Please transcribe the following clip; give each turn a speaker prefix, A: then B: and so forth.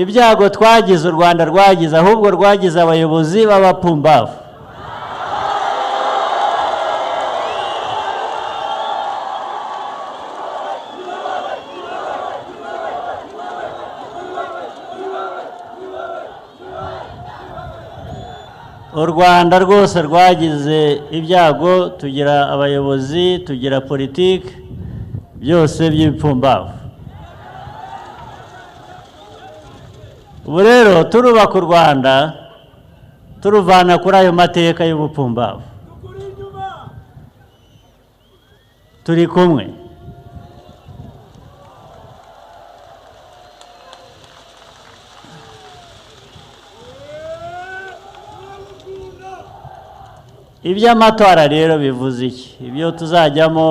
A: ibyago twagize u Rwanda rwagize ahubwo rwagize abayobozi b'abapumbavu. U Rwanda rwose rwagize ibyago, tugira abayobozi, tugira politiki, byose by'ibipfumbavu. Ubu rero turubaka u Rwanda turuvana kuri ayo mateka y'ubupfumbavu. Turi kumwe. Iby'amatora rero bivuze iki? Ibyo tuzajyamo